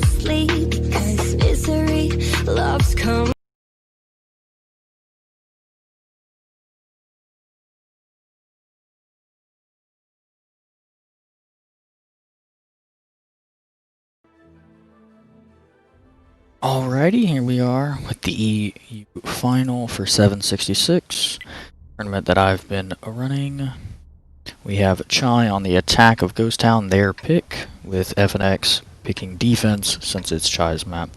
endlessly because misery loves come. Alrighty, here we are with the EU final for 766 tournament that I've been running. We have Chai on the attack of Ghost Town, their pick, with FNX picking defense since it's Chai's map.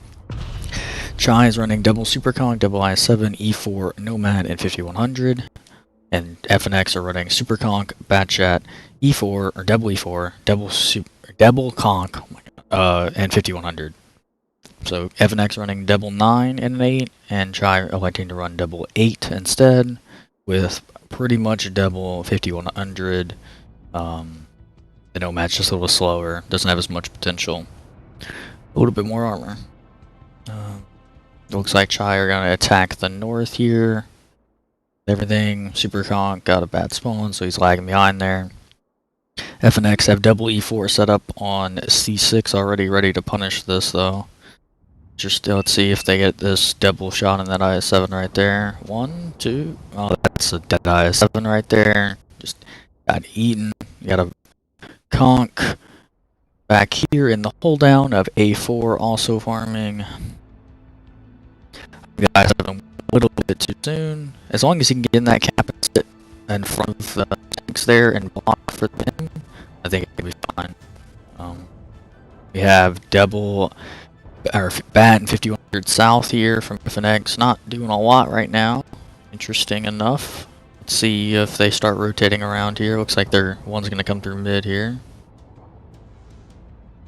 Chai is running double Superconk, double I7, E4, Nomad, and 5100. And FNX are running Superconk, Batchat, E4, or double E4, double Conk, oh my God, and 5100. So FNX running double 9 and an 8, and Chai electing to run double 8 instead, with pretty much double 5100. The Nomad's just a little slower, doesn't have as much potential. A little bit more armor. Looks like Chai are going to attack the north here. Everything, Superconk got a bad spawn, so he's lagging behind there. FNX have double E4 set up on C6 already, ready to punish this though. Just let's see if they get this double shot in that IS-7 right there. 1, 2. Oh, that's a dead IS-7 right there. Just got eaten. You got a conk back here in the hold down of A4, also farming. The IS-7 a little bit too soon. As long as he can get in that cap and sit in front of the tanks there and block for him, I think it'll be fine. We have double. Our bat and 5100 south here from FNX, not doing a lot right now. Interesting enough. Let's see if they start rotating around here. Looks like one's going to come through mid here.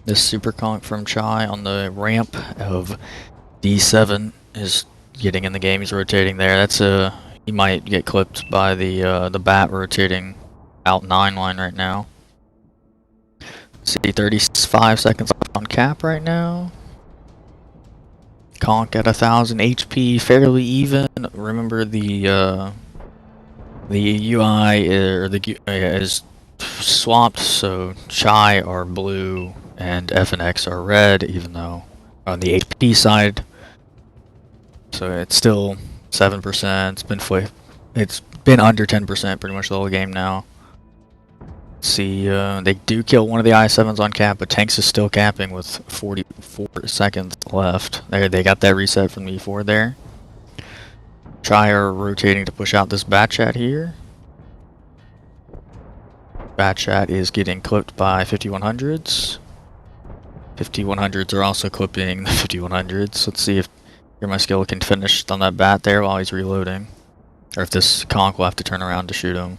This super conk from Chai on the ramp of D7 is getting in the game. He's rotating there. That's he might get clipped by the bat rotating out 9 line right now. Let's see, 35 seconds on cap right now. Conk at 1000 HP, fairly even. Remember the UI is swapped, so Chai are blue and FNX are red, even though on the HP side. So it's still 7%. It's been under 10% pretty much the whole game now. See, they do kill one of the I7s on cap, but Tanks is still capping with 44 seconds left. There, they got that reset from E4 there. Chai are rotating to push out this Batchat here. Batchat is getting clipped by 5100s. 5100s are also clipping the 5100s. Let's see if here my skill can finish on that bat there while he's reloading. Or if this conk will have to turn around to shoot him.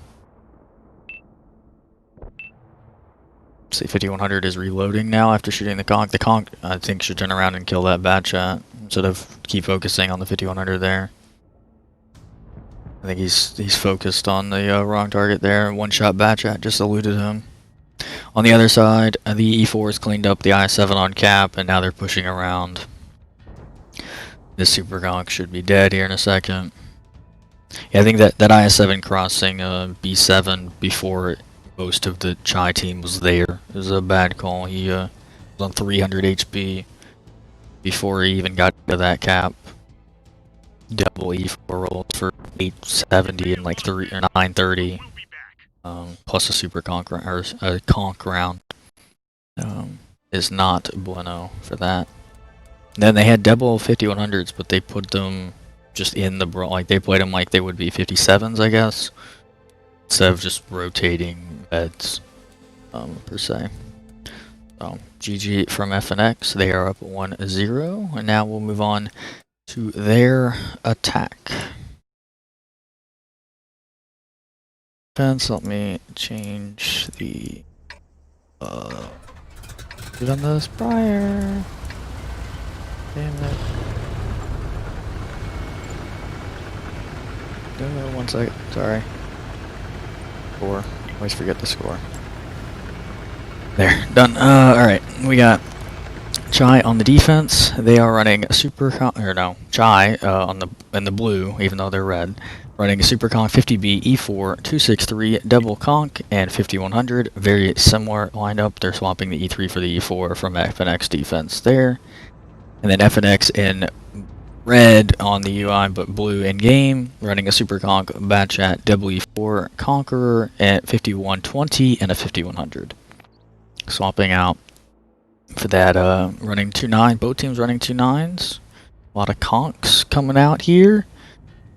See, 5100 is reloading now after shooting the conk. The conk, I think, should turn around and kill that Batchat instead of keep focusing on the 5100 there. I think he's focused on the wrong target there. One-shot Batchat just eluded him. On the other side, the E4 has cleaned up the I7 on cap, and now they're pushing around. This super conk should be dead here in a second. Yeah, I think that IS-7 crossing B7 before most of the Chai team was there. It was a bad call. He was on 300 HP before he even got to that cap. Double E4 rolls for 870 and like 930. Plus a super conk or a conk round is not bueno for that. Then they had double 5100s, but they put them just in the like they played them like they would be 57s, I guess, instead of just rotating beds per se. So GG from FNX. They are up 1-0, and now we'll move on to their attack. Let me change the we've done this prior. Damn it. No, 1 second, sorry. Score. Always forget the score. There, done. Alright, we got Chai on the defense. They are running Chai in the blue, even though they're red. Running a Super Conk 50B E4 263 double conk and 5100. Very similar lineup. They're swapping the E3 for the E4 from FNX defense there. And then FNX in red on the UI but blue in game. Running a Super Conk batch at W4 Conqueror at 5120 and a 5100. Swapping out for that, running 2-9. Both teams running 2-9s. A lot of conks coming out here.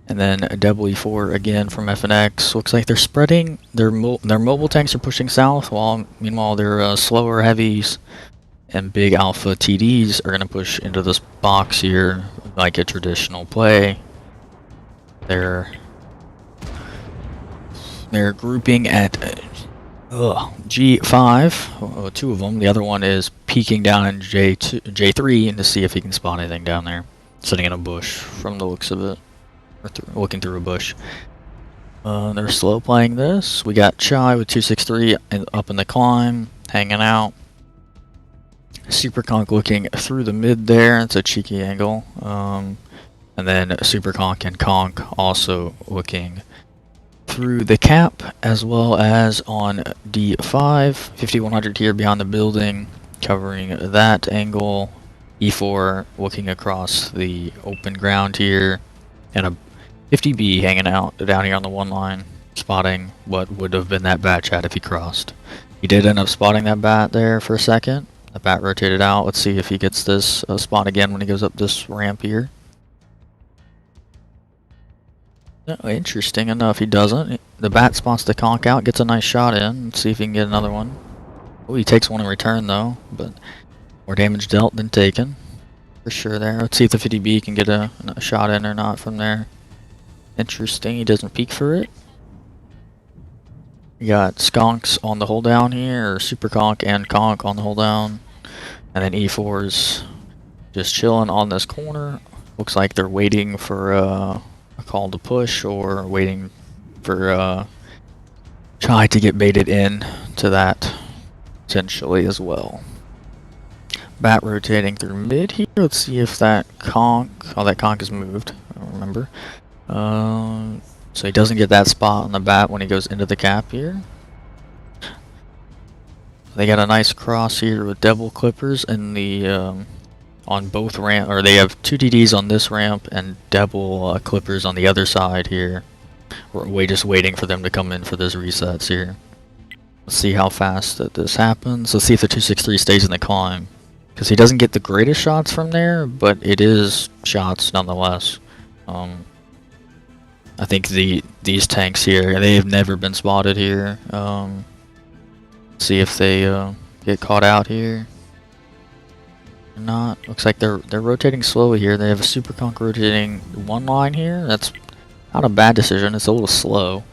And then a W4 again from FNX. Looks like they're spreading. Their mobile tanks are pushing south, while meanwhile their slower heavies and big alpha TDs are going to push into this box here like a traditional play. They're grouping at G5. Two of them. The other one is peeking down in J3 to see if he can spot anything down there. Sitting in a bush from the looks of it. Looking through a bush. They're slow playing this. We got Chai with 263 up in the climb, hanging out. Super Conk looking through the mid there. It's a cheeky angle. And then Super Conk and Conk also looking through the cap, as well as on D5. 5100 here behind the building, covering that angle. E4 looking across the open ground here. And a 50B hanging out down here on the one line, spotting what would have been that bat chat if he crossed. He did end up spotting that bat there for a second. The bat rotated out. Let's see if he gets this spot again when he goes up this ramp here. Interesting enough, he doesn't. The bat spots the conk out, gets a nice shot in. Let's see if he can get another one. Oh, he takes one in return though, but more damage dealt than taken. For sure there. Let's see if the 50B can get a shot in or not from there. Interesting, he doesn't peek for it. We got Skonks on the hold down here, or Super Conk and Conk on the hold down. And then E4's just chilling on this corner. Looks like they're waiting for a call to push, or waiting for Chai to get baited in to that potentially as well. Bat rotating through mid here. Let's see if that conk... Oh, that conk is moved. I don't remember. So he doesn't get that spot on the bat when he goes into the cap here. They got a nice cross here with double clippers in the on both ramp, or they have two TDs on this ramp and double clippers on the other side here. We're just waiting for them to come in for those resets here. Let's see how fast that this happens. Let's see if the 263 stays in the climb. Because he doesn't get the greatest shots from there, but it is shots nonetheless. I think these tanks here, they have never been spotted here. See if they get caught out here or not. Looks like they're rotating slowly here. They have a Super Conk rotating one line here. That's not a bad decision. It's a little slow,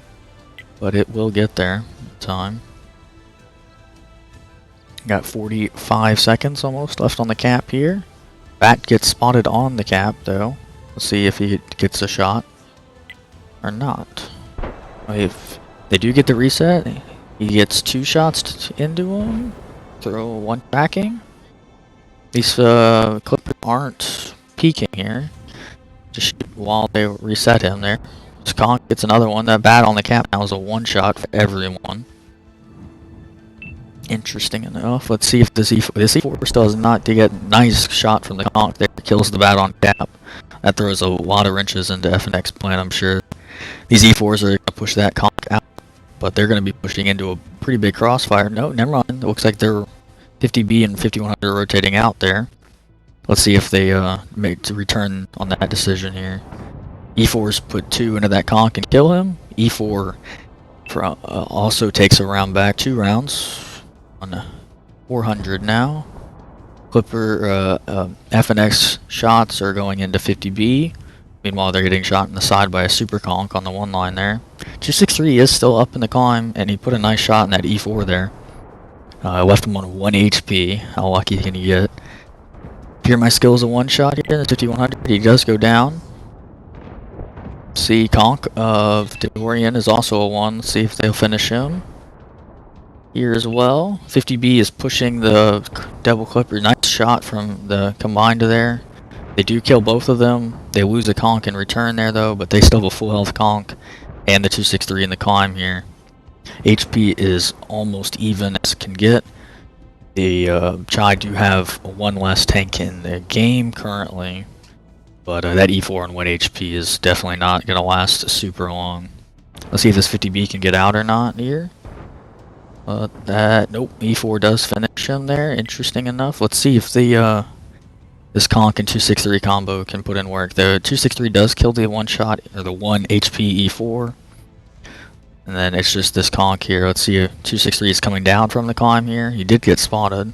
but it will get there in time. Got 45 seconds almost left on the cap here. Bat gets spotted on the cap though. Let's see if he gets a shot or not. If they do get the reset, he gets two shots into him. Throw one tracking. These clippers aren't peeking here. Just shoot while they reset him there. Skonk gets another one. That bat on the cap now is a one shot for everyone. Interesting enough. Let's see if this E4 still does not get a nice shot from the conk there. Kills the bat on cap. That throws a lot of wrenches into FNX plan, I'm sure. These E4s are going to push that conk out, but they're going to be pushing into a pretty big crossfire. No, never mind. It looks like they're 50B and 5100 rotating out there. Let's see if they make to return on that decision here. E4s put two into that conk and kill him. E4 also takes a round back, 2 rounds. On 400 now. Clipper FNX shots are going into 50B. Meanwhile, they're getting shot in the side by a Super Conk on the one line there. 263 is still up in the climb, and he put a nice shot in that E4 there. Left him on 1 HP. How lucky can you get? Here, my skill is a one shot here. The 5100. He does go down. See, Conk of Dorian is also a 1. Let's see if they'll finish him here as well. 50B is pushing the double clipper. Nice shot from the combined there. They do kill both of them. They lose a conch in return there though, but they still have a full health conch and the 263 in the climb here. HP is almost even as can get. The Chai do have one less tank in the game currently, but that E4 and 1 HP is definitely not going to last super long. Let's see if this 50B can get out or not here. Nope, E4 does finish him there. Interesting enough. Let's see if the this conch and 263 combo can put in work. The 263 does kill the one shot or the 1 HP E4. And then it's just this conch here. Let's see if 263 is coming down from the climb here. He did get spotted.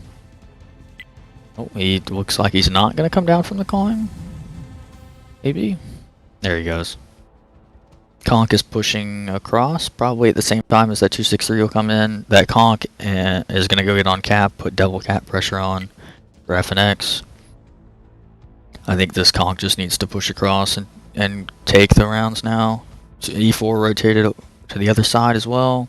Oh, he looks like he's not going to come down from the climb. Maybe. There he goes. Conch is pushing across, probably at the same time as that 263 will come in. That conch is going to go get on cap, put double cap pressure on for FNX. I think this conch just needs to push across and take the rounds now. So E4 rotated to the other side as well.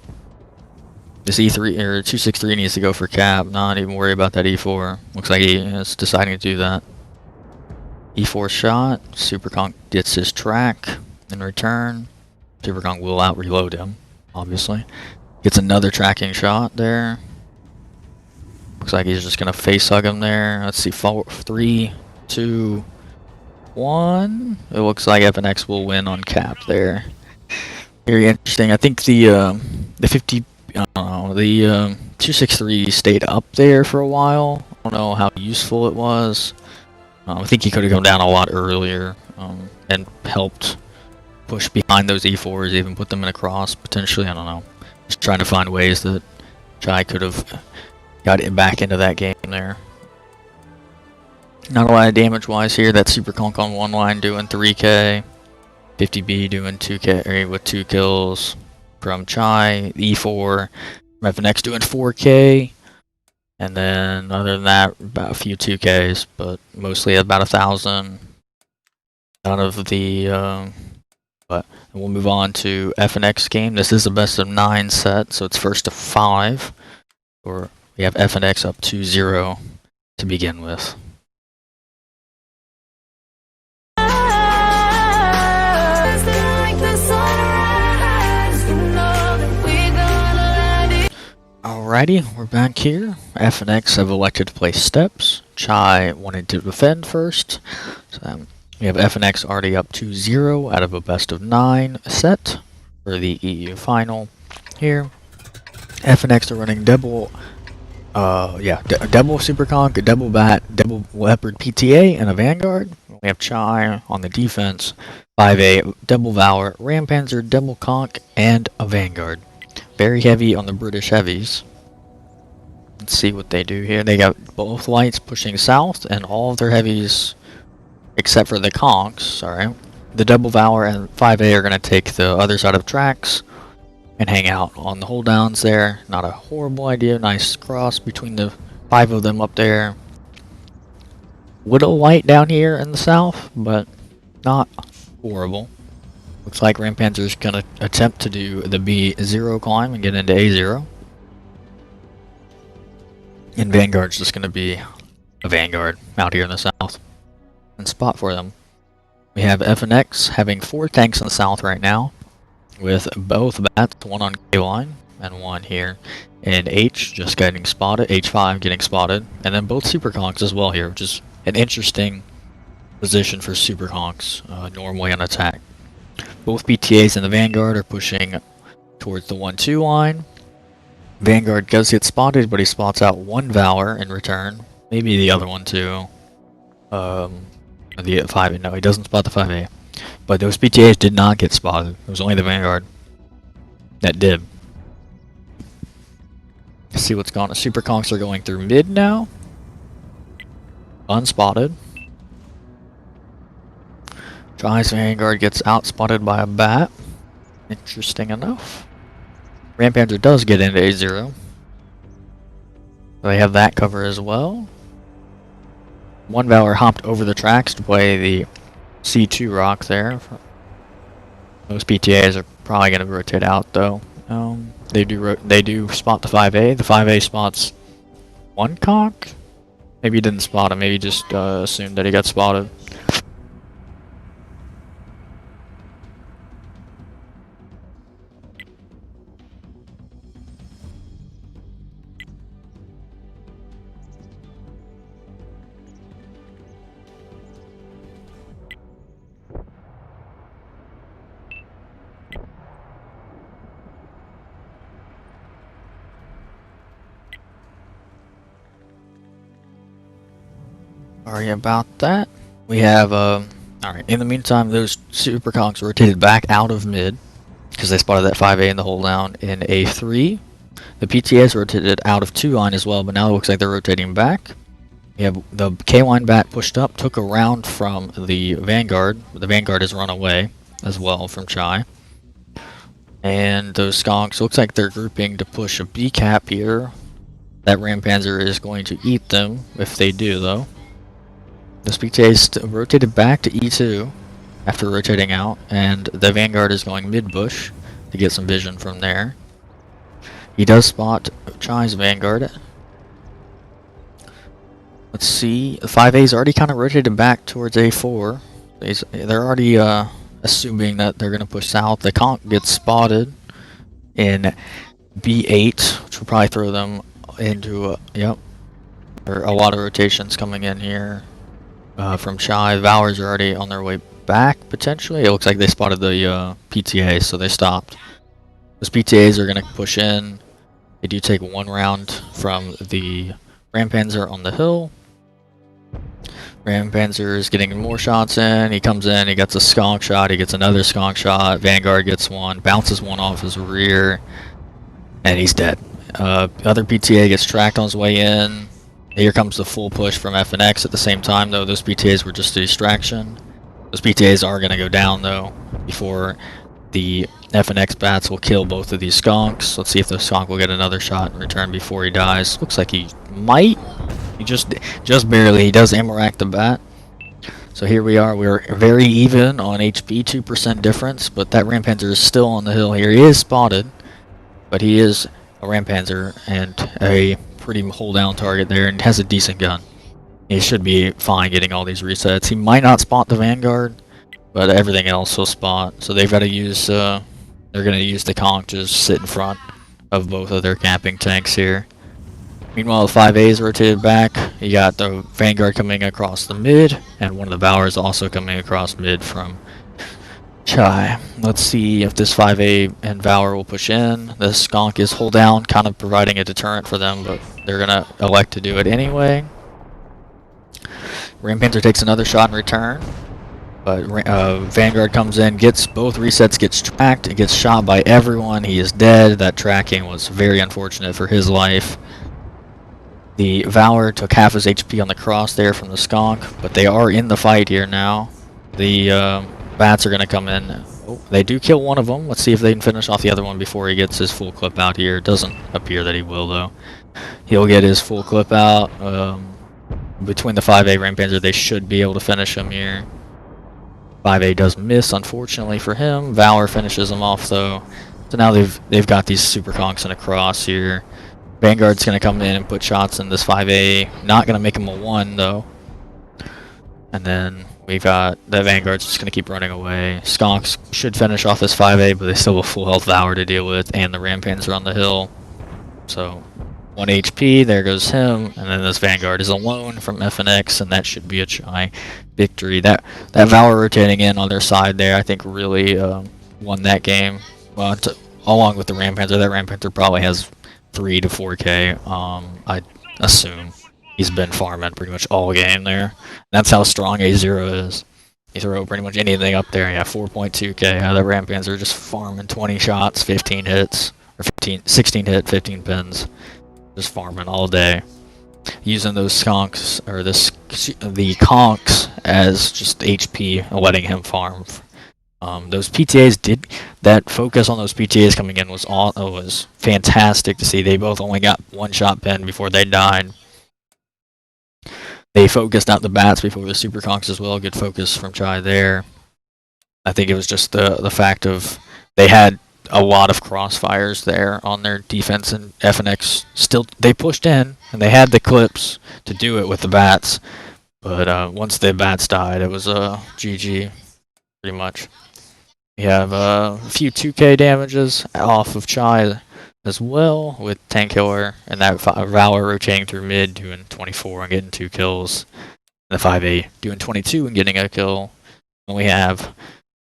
This E3 or 263 needs to go for cap, not even worry about that E4. Looks like he is deciding to do that. E4 shot, Super Conch gets his track in return. Super Conch will out reload him, obviously. Gets another tracking shot there. Looks like he's just gonna face hug him there. Let's see, 4, 3, 2, 1. It looks like FNX will win on cap there. Very interesting. I think the 263 stayed up there for a while. I don't know how useful it was. I think he could have come down a lot earlier and helped push behind those E4s, even put them in a cross potentially. I don't know. Just trying to find ways that Chai could have got it back into that game there. Not a lot of damage wise here. That Super Conch on one line doing 3k. 50B doing 2k with 2 kills from Chai. E4 from FNX doing 4k. And then other than that, about a few 2ks, but mostly about 1,000 out of the but we'll move on to FNX game. This is a best of 9 set, so it's first to 5. Or we have FNX up 2-0 to begin with. Alrighty, we're back here. FNX have elected to play steps. Chai wanted to defend first. So we have FNX already up 2-0 out of a best of 9 set for the EU final here. FNX are running double Super Conch, a double Bat, double Leopard PTA, and a Vanguard. We have Chai on the defense, 5A, double Valor, Ram Panzer, double Conch, and a Vanguard. Very heavy on the British heavies. Let's see what they do here. They got both lights pushing south, and all of their heavies, except for the Conchs, sorry. The double Valor and 5A are going to take the other side of tracks and hang out on the hold downs there. Not a horrible idea. Nice cross between the 5 of them up there. Little light down here in the south, but not horrible. Looks like Ram Panzer's going to attempt to do the B0 climb and get into A0. And Vanguard's just going to be a Vanguard out here in the south. And spot for them. We have FNX having 4 tanks in the south right now, with both bats, one on K line and one here in H just getting spotted, H5 getting spotted, and then both Super Conchs as well here, which is an interesting position for Super Conchs, normally on attack. Both BTAs and the Vanguard are pushing towards the 1-2 line. Vanguard does get spotted, but he spots out one Valor in return. Maybe the other one too. The 5A, no, he doesn't spot the 5A. But those BTAs did not get spotted. It was only the Vanguard that did. Let's see what's going on. Super Conchs are going through mid now. Unspotted. Chai's Vanguard gets outspotted by a bat. Interesting enough. Ram Panzer does get into A0. They have that cover as well. One Valor hopped over the tracks to play the C2 rock there. Most PTAs are probably going to rotate out though. They do spot the 5A. The 5A spots one Conch. Maybe he didn't spot him. Maybe just assumed that he got spotted. Sorry about that. We have, alright, in the meantime, those super conks rotated back out of mid, because they spotted that 5A in the hold down in A3. The PTAs rotated out of 2 line as well, but now it looks like they're rotating back. We have the K-line bat pushed up, took a round from the Vanguard. The Vanguard has run away as well from Chai. And those skonks, looks like they're grouping to push a B cap here. That Rampanzer is going to eat them if they do, though. The PTAs rotated back to E2 after rotating out, and the Vanguard is going mid-bush to get some vision from there. He does spot Chai's Vanguard. Let's see, the 5A's already kind of rotated back towards A4. They're already assuming that they're going to push south. The conk gets spotted in B8, which will probably throw them into yep. There are a lot of rotations coming in here from Chai. Valors are already on their way back, potentially. It looks like they spotted the PTA, so they stopped. Those PTAs are going to push in. They do take one round from the Rampanzer on the hill. Rampanzer is getting more shots in. He comes in, he gets a skonk shot, he gets another skonk shot. Vanguard gets one, bounces one off his rear, and he's dead. Other PTA gets tracked on his way in. Here comes the full push from FNX at the same time, though. Those PTAs were just a distraction. Those PTAs are going to go down, though, before the FNX bats will kill both of these skonks. Let's see if the skonk will get another shot in return before he dies. Looks like he might. He just barely. He does Amarak the bat. So here we are. We're very even on HP, 2% difference, but that Rampanzer is still on the hill here. He is spotted, but he is a Rampanzer and a pretty hold down target there, and has a decent gun. He should be fine getting all these resets. He might not spot the Vanguard, but everything else will spot. So they've got to use, they're going to use the conk to just sit in front of both of their camping tanks here. Meanwhile, the 5A's rotated back. You got the Vanguard coming across the mid, and one of the Valors also coming across mid from Chai. Let's see if this 5A and Valor will push in. The skonk is hold down, kind of providing a deterrent for them, but they're going to elect to do it anyway. Rampanzer takes another shot in return, but Vanguard comes in, gets both resets, gets tracked, it gets shot by everyone. He is dead. That tracking was very unfortunate for his life. The Valor took half his HP on the cross there from the skonk, but they are in the fight here now. The bats are going to come in. Oh, they do kill one of them. Let's see if they can finish off the other one before he gets his full clip out here. It doesn't appear that he will, though. He'll get his full clip out. Between the 5A Rampanzer, they should be able to finish him here. 5A does miss, unfortunately for him. Valor finishes him off, though. So now they've got these super conks in a cross here. Vanguard's going to come in and put shots in this 5A. Not going to make him a 1, though. And then we've got the Vanguard's just going to keep running away. Skonks should finish off this 5A, but they still have a full health Valor to deal with, and the Rampanzer on the hill. So 1 HP, there goes him, and then this Vanguard is alone from FNX, and that should be a Chai victory. That Valor rotating in on their side there, I think really won that game. Well, along with the Rampanzer. That Rampanzer probably has 3 to 4K. I assume he's been farming pretty much all game there. That's how strong A0 is. You throw pretty much anything up there, yeah, 4.2K. Yeah, that Rampanzer just farming 20 shots, 15 hits, or 16 hit, 15 pins. Just farming all day. Using those skonks, or the conks as just HP, letting him farm. Those PTAs that focus on those PTAs coming in was fantastic to see. They both only got 1 shot pen before they died. They focused out the bats before the super conks as well. Good focus from Chai there. I think it was just the fact of they had a lot of crossfires there on their defense, and FNX they pushed in and they had the clips to do it with the bats. But once the bats died, it was GG pretty much. We have a few 2K damages off of Chai as well, with Tank Killer and that Valor rotating through mid doing 24 and getting 2 kills. And the 5A doing 22 and getting a kill. And we have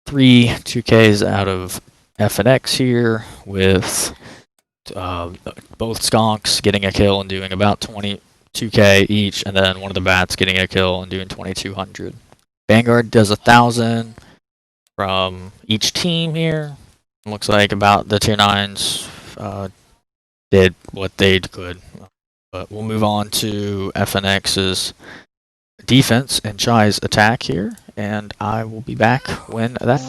3 2Ks out of FNX here, with both skonks getting a kill and doing about 22 2k each, and then one of the bats getting a kill and doing 2200. Vanguard does 1000 from each team here. Looks like about the tier 9s did what they could. But we'll move on to FNX's defense and Chai's attack here, and I will be back when that.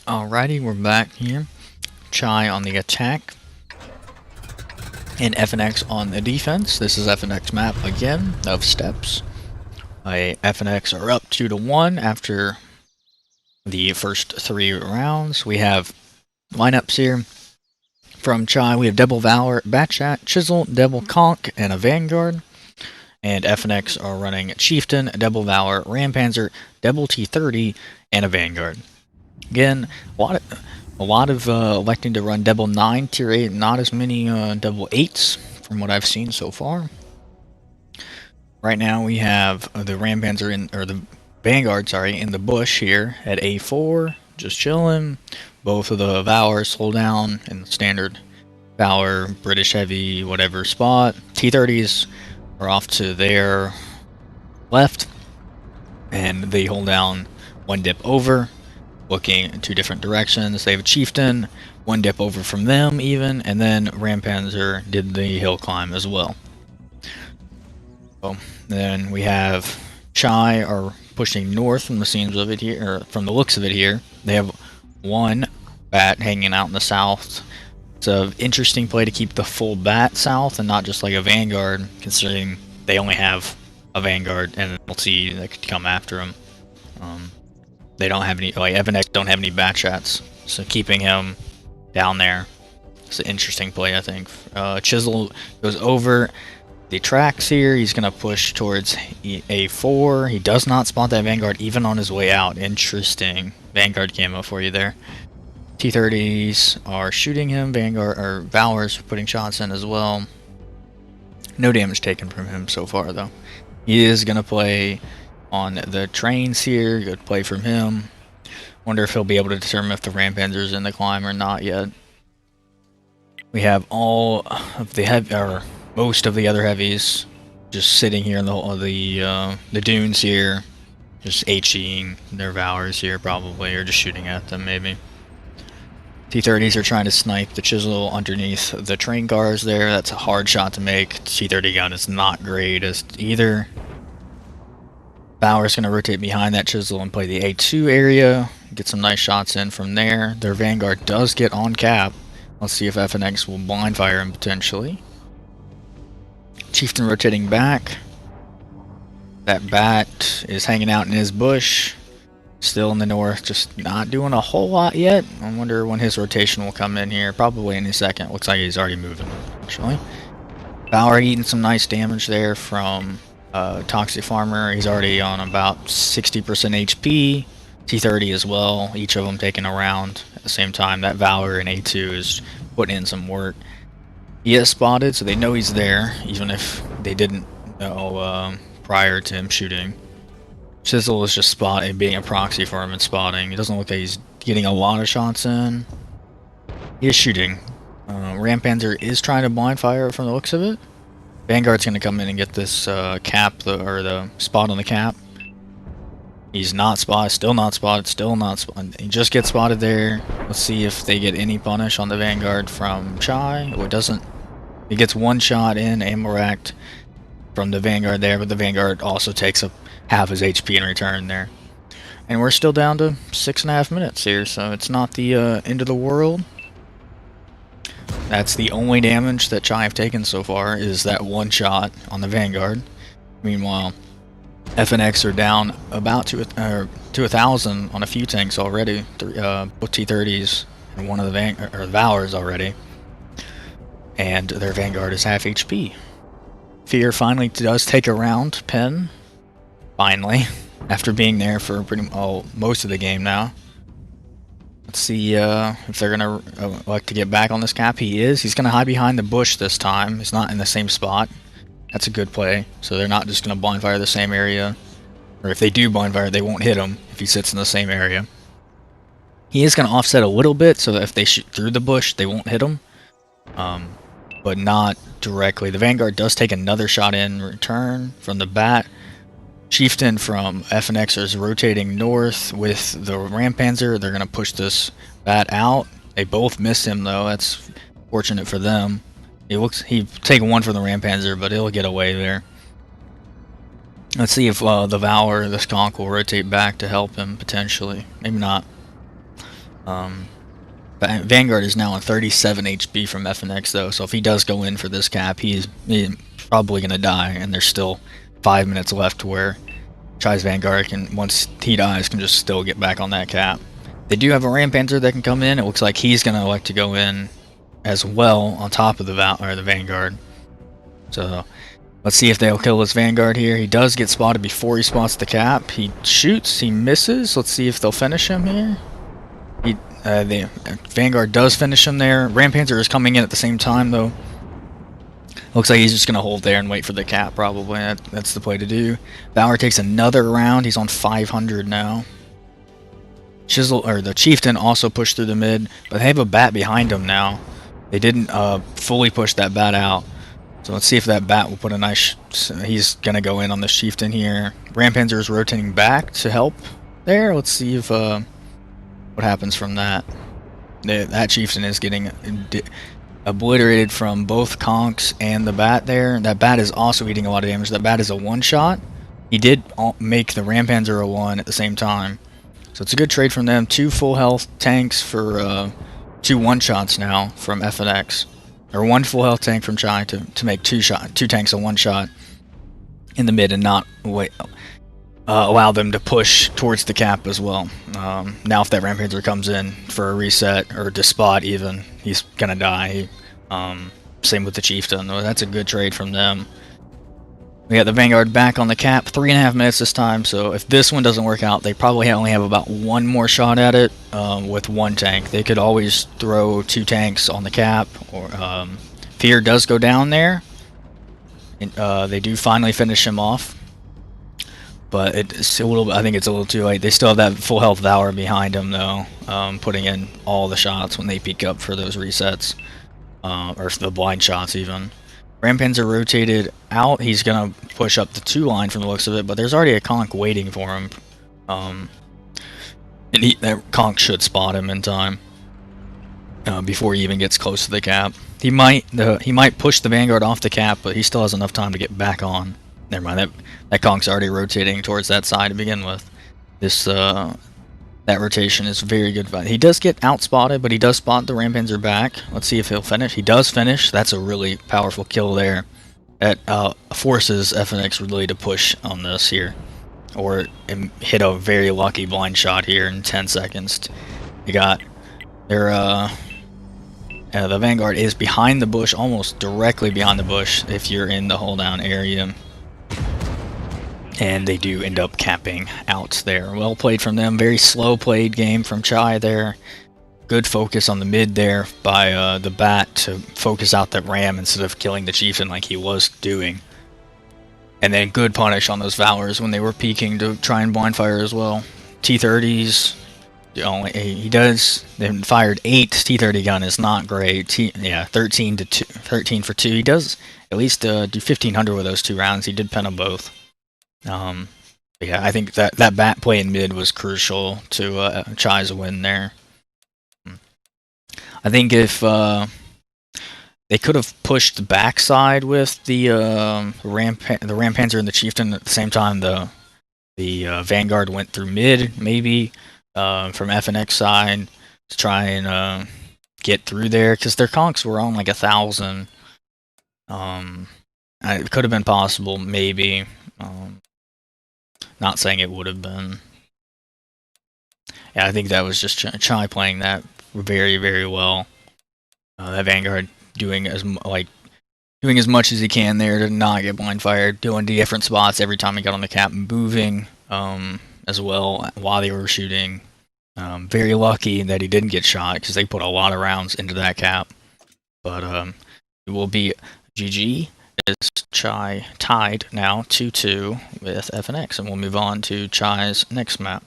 Alrighty, we're back here. Chai on the attack and FNX on the defense. This is FNX map again of steps. FNX are up 2-1 after the first 3 rounds. We have lineups here from Chai. We have Double Valor, Batchat, Chisel, Double Conch, and a Vanguard. And FNX are running Chieftain, Double Valor, Rampanzer, Double T30, and a Vanguard. Again, a lot of electing to run Double 9 tier 8, not as many Double 8s from what I've seen so far. Right now we have the Rampanzer or the Vanguard, sorry, in the bush here at A4, just chilling. Both of the Valors hold down in the standard Valor, British Heavy, whatever spot. T30s are off to their left, and they hold down one dip over, looking in 2 different directions. They have a Chieftain, one dip over from them even, and then Rampanzer did the hill climb as well. So then we have Chai are pushing north from the scenes of it here, or from the looks of it here. They have one bat hanging out in the south. It's an interesting play to keep the full bat south and not just like a Vanguard, considering they only have a Vanguard and we'll see that could come after them. They don't have any, like FNX don't have any bat shots, so keeping him down there is an interesting play, I think. Chisel goes over the tracks here. He's going to push towards A4. He does not spot that Vanguard even on his way out. Interesting Vanguard camo for you there. T30s are shooting him. Vanguard or Valors are putting shots in as well. No damage taken from him so far though. He is going to play on the trains here. Good play from him. Wonder if he'll be able to determine if the Rampanzer's in the climb or not yet. We have all of the most of the other heavies just sitting here in the dunes here, just HEing their Valors here probably, or just shooting at them maybe. T30s are trying to snipe the Chisel underneath the train cars there. That's a hard shot to make. T30 gun is not great as either. Valor's going to rotate behind that Chisel and play the A2 area, get some nice shots in from there. Their Vanguard does get on cap. Let's see if FNX will blind fire him potentially. Chieftain rotating back. That bat is hanging out in his bush. Still in the north, just not doing a whole lot yet. I wonder when his rotation will come in here. Probably any second. Looks like he's already moving, actually. Valor eating some nice damage there from Toxic Farmer. He's already on about 60% HP. T30 as well. Each of them taking a round at the same time. That Valor in A2 is putting in some work. He is spotted, so they know he's there, even if they didn't know prior to him shooting. Chisel is just spotting, being a proxy for him and spotting. It doesn't look like he's getting a lot of shots in. He is shooting. Rampanzer is trying to blind fire from the looks of it. Vanguard's going to come in and get this cap, or the spot on the cap. He's not spotted, still not spotted, still not spotted. He just gets spotted there. Let's see if they get any punish on the Vanguard from Chai. Oh, it doesn't. He gets one shot in, ammo racked from the Vanguard there, but the Vanguard also takes up half his HP in return there. And we're still down to 6.5 minutes here, so it's not the end of the world. That's the only damage that Chai have taken so far, is that one shot on the Vanguard. Meanwhile, FNX are down about to 1,000 on a few tanks already, both T30s and one of the Valors already, and their Vanguard is half HP. Fear finally does take a round, Pen, finally, after being there for most of the game now. Let's see if they're gonna like to get back on this cap. He is. He's gonna hide behind the bush this time. He's not in the same spot. That's a good play. So they're not just gonna blind fire the same area. or if they do blind fire, they won't hit him if he sits in the same area. He is going to offset a little bit so that if they shoot through the bush, they won't hit him, but not directly. The Vanguard does take another shot in return from the bat. Chieftain from FNX is rotating north with the Rampanzer. They're going to push this bat out. They both miss him though. That's fortunate for them. He take one for the Rampanzer, but he'll get away there. Let's see if the Valor, the Skunk, will rotate back to help him potentially. Maybe not. Vanguard is now on 37 HP from FNX though, so if he does go in for this cap, he's probably going to die, and there's still 5 minutes left where Chai's Vanguard can, once he dies, can just still get back on that cap. They do have a Rampanzer that can come in. It looks like he's going to elect to go in as well on top of the Vanguard. So let's see if they'll kill this Vanguard here. He does get spotted before he spots the cap. He shoots, he misses. Let's see if they'll finish him here. The Vanguard does finish him there. Rampanzer is coming in at the same time though. Looks like he's just going to hold there and wait for the cap, probably. That's the play to do. Valor takes another round. He's on 500 now. The Chieftain also pushed through the mid, but they have a bat behind him now. They didn't fully push that bat out. So let's see if that bat will put a nice... He's going to go in on the Chieftain here. Rampanzer is rotating back to help there. Let's see if what happens from that. That Chieftain is getting obliterated from both conks and the bat there. That bat is also eating a lot of damage. That bat is a one-shot. He did make the Rampanzer a one at the same time. So it's a good trade from them. 2 full health tanks for 2 one-shots now from FNX. Or 1 full health tank from Chai to make 2 tanks a one-shot in the mid and not allow them to push towards the cap as well. Now if that Rampanzer comes in for a reset or to spot even, he's gonna die. Same with the Chieftain. That's a good trade from them. We got the Vanguard back on the cap, 3.5 minutes this time, so if this one doesn't work out, they probably only have about 1 more shot at it with 1 tank. They could always throw 2 tanks on the cap, or Fear does go down there. They do finally finish him off, but it's a little. I think it's a little too late. They still have that full health Valor behind him though, putting in all the shots when they peek up for those resets, or the blind shots even. Rampanzer rotated out. He's gonna push up the 2 line from the looks of it, but there's already a conk waiting for him. And that conk should spot him in time before he even gets close to the cap. He might push the Vanguard off the cap, but he still has enough time to get back on. Never mind, that conk's already rotating towards that side to begin with. That rotation is very good. He does get outspotted, but he does spot the Rampanzer back. Let's see if he'll finish. He does finish. That's a really powerful kill there. That forces FNX really to push on this here, or hit a very lucky blind shot here in 10 seconds. You got their the Vanguard is behind the bush, almost directly behind the bush if you're in the hold down area. And they do end up capping out there. Well played from them. Very slow played game from Chai there. Good focus on the mid there by the bat to focus out that Ram instead of killing the Chieftain like he was doing. And then good punish on those Valors when they were peeking to try and blind fire as well. T-30s, they fired 8 T-30 gun is not great. 13 for 2. He does at least do 1500 with those 2 rounds. He did pen them both. Yeah, I think that bat play in mid was crucial to Chai's win there. I think if they could have pushed the backside with the Rampanzer and the Chieftain at the same time, the Vanguard went through mid, maybe from FNX side to try and get through there, because their conks were on like 1,000. It could have been possible, maybe. Not saying it would have been. Yeah, I think that was just Chai playing that very, very well. That Vanguard doing as much as he can there to not get blind fired, doing different spots every time he got on the cap, moving as well while they were shooting. Very lucky that he didn't get shot, because they put a lot of rounds into that cap. But it will be GG is Chai tied now 2-2 with FNX, and we'll move on to Chai's next map.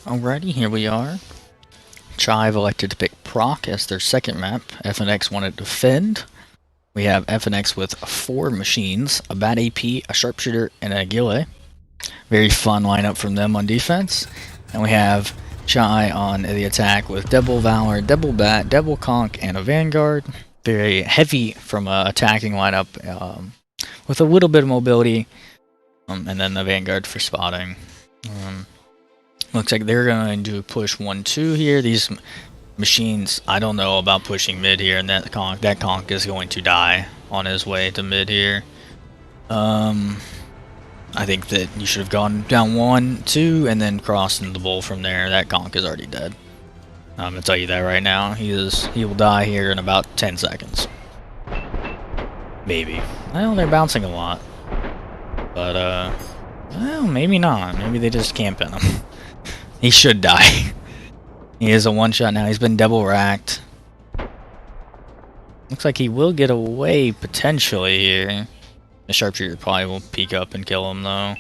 Alrighty, here we are. Chai have elected to pick Proc as their second map. FNX wanted to defend. We have FNX with 4 machines, a Bat AP, a Sharpshooter, and an Aguile. Very fun lineup from them on defense. And we have Chai on the attack with Double Valor, Double Bat, Double Conch, and a Vanguard. Very heavy from an attacking lineup with a little bit of mobility. And then the Vanguard for spotting. Looks like they're going to push 1-2 here. These machines, I don't know about pushing mid here, and that conch is going to die on his way to mid here. I think that you should have gone down 1-2 and then crossed into the bull from there. That conch is already dead. I'm going to tell you that right now. He will die here in about 10 seconds. Maybe. Well, they're bouncing a lot. But, well, maybe not. Maybe they just camp in him. He should die. He is a one-shot now. He's been double racked. Looks like he will get away potentially here. The Sharpshooter probably will peek up and kill him though.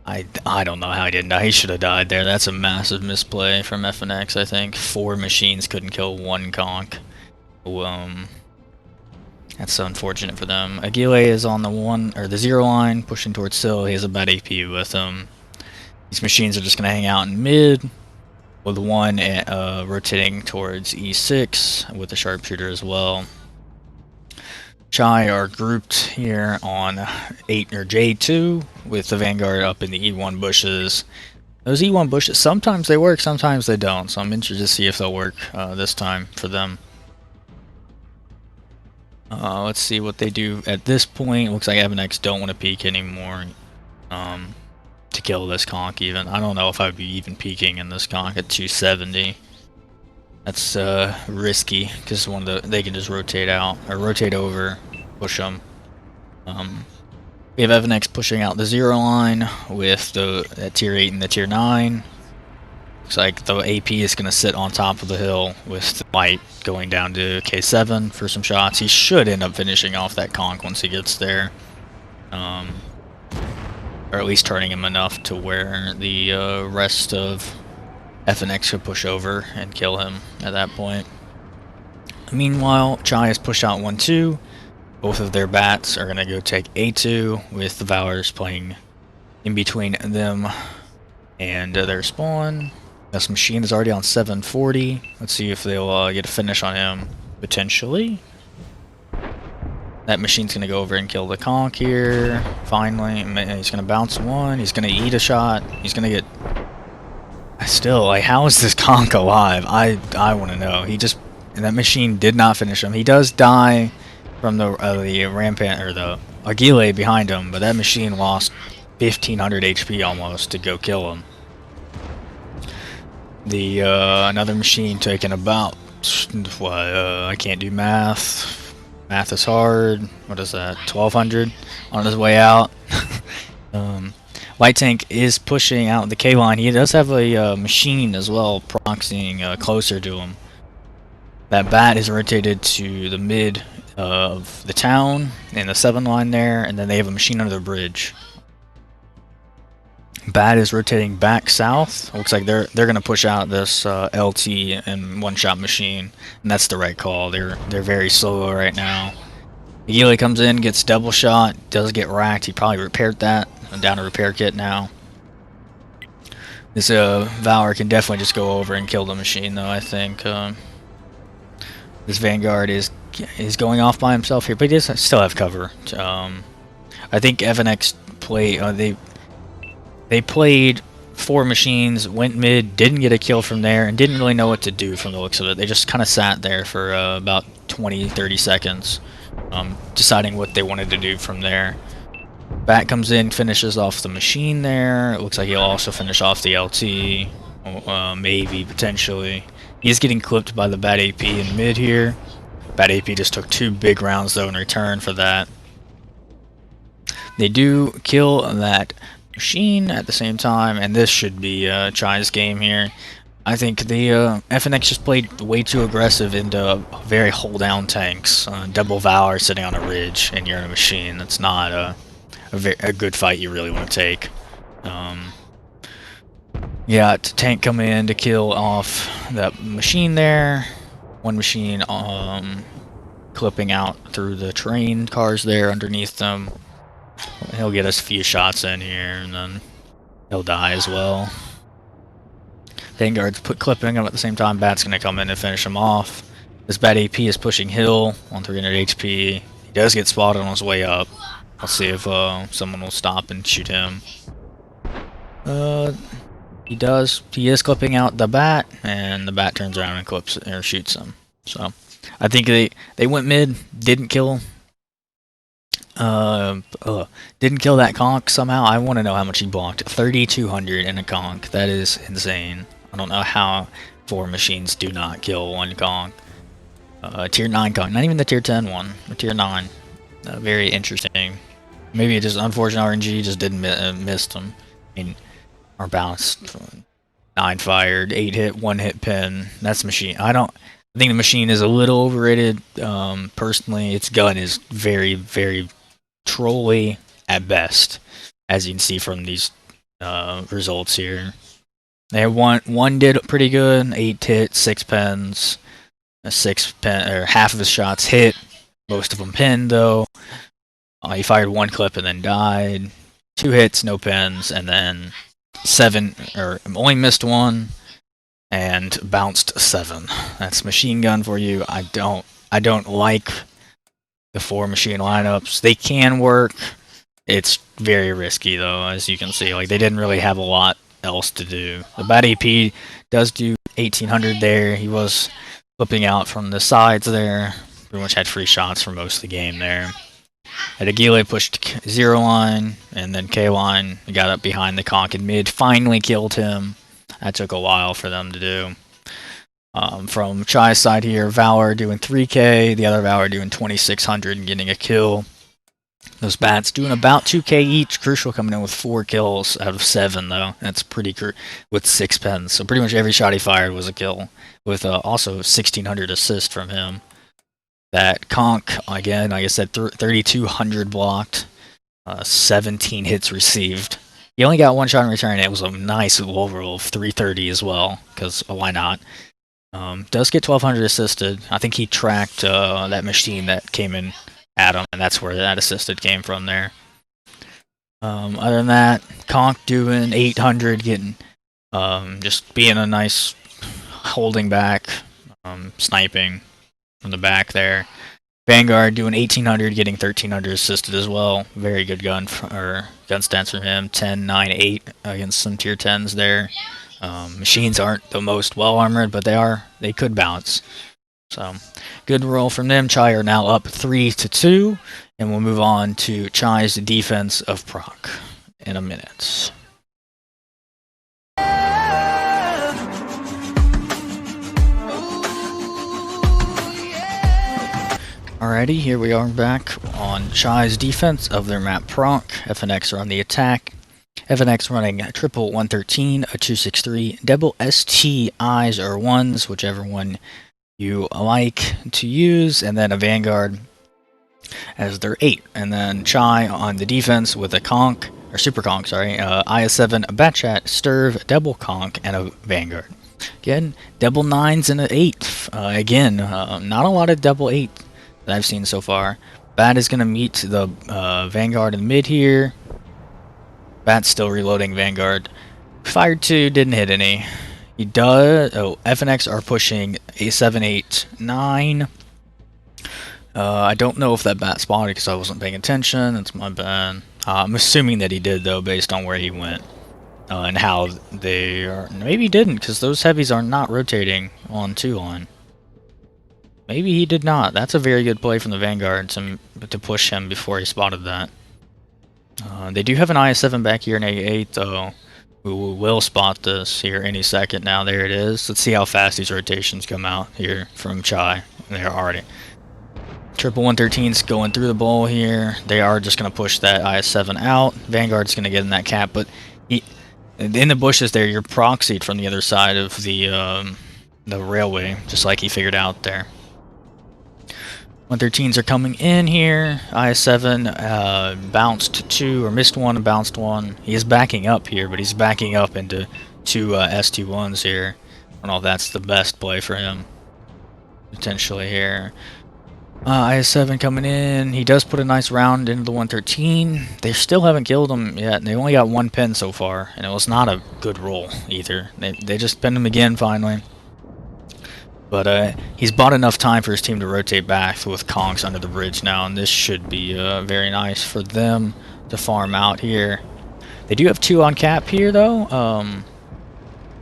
I don't know how he didn't die. He should have died there. That's a massive misplay from FNX, I think. 4 machines couldn't kill 1 conch. That's unfortunate for them. Aguile is on the 0 line, pushing towards Sill. He has a bad AP with him. These machines are just going to hang out in mid, with 1 rotating towards E6 with the Sharpshooter as well. Chai are grouped here on J2 with the Vanguard up in the E1 bushes. Those E1 bushes, sometimes they work, sometimes they don't, so I'm interested to see if they'll work this time for them. Let's see what they do at this point. Looks like FNX don't want to peek anymore. To kill this conch even. I don't know if I'd be even peeking in this conch at 270. That's risky because they can just rotate out or rotate over, push them. We have FNX pushing out the 0 line with the tier 8 and the tier 9. Looks like the AP is going to sit on top of the hill with the light going down to K7 for some shots. He should end up finishing off that conch once he gets there. Or at least turning him enough to where the rest of FNX could push over and kill him at that point. Meanwhile, Chai has pushed out 1-2. Both of their bats are going to go take A2 with the Valors playing in between them and their spawn. This machine is already on 740. Let's see if they'll get a finish on him, potentially. That machine's going to go over and kill the conch here. Finally, he's going to bounce 1. He's going to eat a shot. He's going to get... Still, like, how is this conch alive? I want to know. That machine did not finish him. He does die from the rampant, or the Aguile behind him, but that machine lost 1500 HP almost to go kill him. The another machine taking about... I can't do math. Math is hard. What is that? 1200 on his way out. Light Tank is pushing out the K line. He does have a machine as well, proxying closer to him. That bat is rotated to the mid of the town in the 7 line there, and then they have a machine under the bridge. Bat is rotating back south. Looks like they're gonna push out this LT and one-shot machine, and that's the right call. They're very slow right now. Aguile comes in, gets double shot, does get racked. He probably repaired that. I'm down a repair kit now. This Valor can definitely just go over and kill the machine, though. I think this Vanguard is going off by himself here, but he does still have cover. I think FNX play they played 4 machines, went mid, didn't get a kill from there, and didn't really know what to do from the looks of it. They just kind of sat there for about 20-30 seconds, deciding what they wanted to do from there. Bat comes in, finishes off the machine there. It looks like he'll also finish off the LT, maybe, potentially. He's getting clipped by the Bat AP in mid here. Bat AP just took 2 big rounds, though, in return for that. They do kill that machine at the same time, and this should be Chai's game here. I think the FNX just played way too aggressive into very hold-down tanks. Double Valor sitting on a ridge, and you're in a machine. That's not a good fight you really want to take. Yeah, tank coming in to kill off that machine there. One machine clipping out through the train cars there underneath them. He'll get us a few shots in here, and then he'll die as well. Vanguard's clipping him at the same time. Bat's gonna come in and finish him off. This Bat AP is pushing Hill on 300 HP. He does get spotted on his way up. I'll see if someone will stop and shoot him. He does. He is clipping out the Bat, and the Bat turns around and clips or shoots him. So I think they went mid, didn't kill. Didn't kill that conch somehow. I want to know how much he blocked. 3,200 in a conch. That is insane. I don't know how 4 machines do not kill one conch. Tier 9 conch. Not even the tier 10 one. The tier 9. Very interesting. Maybe it just unfortunate RNG just didn't miss them. I mean, or bounced. 9 fired, 8 hit, 1 hit pin. That's machine. I think the machine is a little overrated. Personally, its gun is very, very trolly at best, as you can see from these results here. They had one did pretty good, 8 hit, 6 pins, 6 pin, or half of his shots hit, most of them pinned though. He fired 1 clip and then died. 2 hits, no pins, and then 7, or only missed 1 and bounced 7. That's machine gun for you. I don't like the 4 machine lineups. They can work. It's very risky though, as you can see. Like, they didn't really have a lot else to do. The Bat AP does do 1,800 there. He was flipping out from the sides there. Pretty much had free shots for most of the game there. At Aguile pushed 0 line, and then K line got up behind the conch in mid. Finally killed him. That took a while for them to do. From Chai's side here, Valor doing 3k, the other Valor doing 2,600 and getting a kill. Those Bats doing about 2k each. Crucial coming in with 4 kills out of 7 though. That's pretty with 6 pens. So pretty much every shot he fired was a kill, with also 1,600 assists from him. That conch, again, like I said, 3,200 blocked, 17 hits received. He only got 1 shot in return. It was a nice overall of 330 as well, because why not? Does get 1,200 assisted. I think he tracked that machine that came in at him, and that's where that assisted came from there. Other than that, conch doing 800, getting just being a nice holding back, sniping from the back there. Vanguard doing 1,800, getting 1,300 assisted as well. Very good gun stats from him. 10, 9, 8 against some tier 10s there. Machines aren't the most well armored, but they could bounce. So good roll from them. Chai are now up 3-2, and we'll move on to Chai's defense of proc in a minute. Alrighty, here we are back on Chai's defense of their map proc. FNX are on the attack. FNX running a triple 113, a 263, double STIs or 1s, whichever one you like to use, and then a Vanguard as their 8. And then Chai on the defense with a conch, or super conch, sorry, IS-7, a Batchat, Sturv, double conch, and a Vanguard. Again, double 9s and an 8. Again, not a lot of double 8 that I've seen so far. Bat is going to meet the Vanguard in mid here. Bat's still reloading Vanguard. Fired 2, didn't hit any. He does. Oh, FNX are pushing a 7, 8, 9. I don't know if that Bat spotted because I wasn't paying attention. That's my bad. I'm assuming that he did though, based on where he went. and how they are. Maybe he didn't, because those heavies are not rotating on 2-line. Maybe he did not. That's a very good play from the Vanguard to push him before he spotted that. They do have an IS-7 back here in A8, though. We will spot this here any second now. There it is. Let's see how fast these rotations come out here from Chai. They're already. Triple 113's going through the bowl here. They are just going to push that IS-7 out. Vanguard's going to get in that cap, but in the bushes there, you're proxied from the other side of the railway, just like he figured out there. 113s are coming in here. IS-7 bounced 2, or missed 1 and bounced 1. He is backing up here, but he's backing up into 2 S21s here. I don't know if that's the best play for him, potentially here. IS-7 coming in. He does put a nice round into the 113. They still haven't killed him yet, and they only got 1 pin so far, and it was not a good roll either. They just pinned him again finally. But he's bought enough time for his team to rotate back with conks under the bridge now, and this should be very nice for them to farm out here. They do have 2 on cap here, though.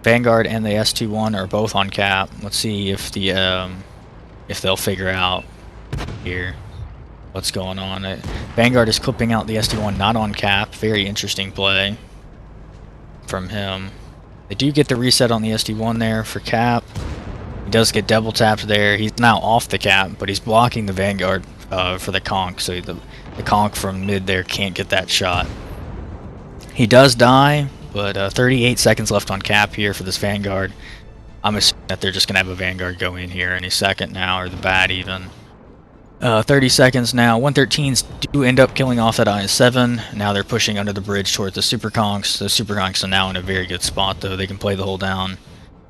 Vanguard and the S21 are both on cap. Let's see if they'll figure out here what's going on. Vanguard is clipping out the SD1 not on cap. Very interesting play from him. They do get the reset on the SD1 there for cap. He does get double tapped there. He's now off the cap, but he's blocking the Vanguard for the conk, so the conk from mid there can't get that shot. He does die, but 38 seconds left on cap here for this Vanguard. I'm assuming that they're just going to have a Vanguard go in here any second now, or the bat even. 30 seconds now. 113s do end up killing off that IS-7. Now they're pushing under the bridge towards the Super Conks. The Super Conks are now in a very good spot, though. They can play the whole down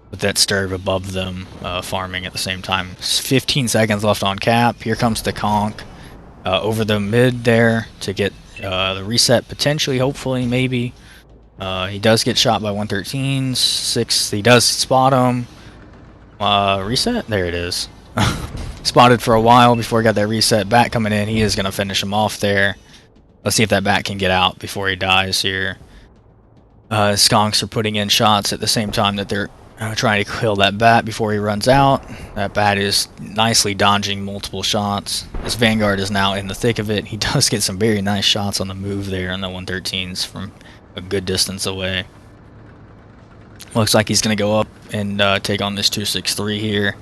with that Sturv above them, farming at the same time. 15 seconds left on cap. Here comes the Conk over the mid there to get the reset, potentially, hopefully, maybe. He does get shot by 113s. 6, he does spot him. Reset? There it is. Spotted for a while before he got that reset. Bat coming in. He is going to finish him off there. Let's see if that bat can get out before he dies here. Skonks are putting in shots at the same time that they're trying to kill that bat before he runs out. That bat is nicely dodging multiple shots. This Vanguard is now in the thick of it. He does get some very nice shots on the move there on the 113s from a good distance away. Looks like he's going to go up and take on this 263 here,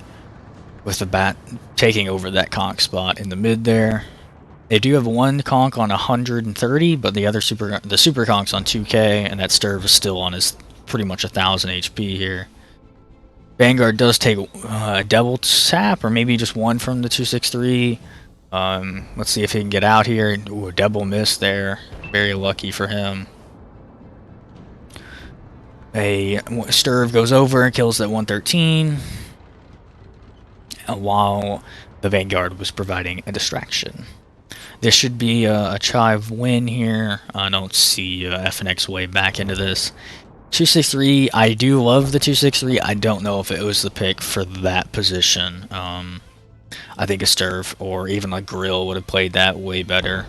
with the bat taking over that conk spot in the mid there. They do have 1 conk on 130, but the super conk's on 2k, and that Sturv is still on his pretty much 1000 HP here. Vanguard does take a double tap, or maybe just 1 from the 263. Let's see if he can get out here. Ooh, a double miss there. Very lucky for him. A Sturv goes over and kills that 113, while the Vanguard was providing a distraction. This should be a Chive win here. I don't see FNX way back into this. 263, I do love the 263. I don't know if it was the pick for that position. I think a Sturv or even a Grill would have played that way better.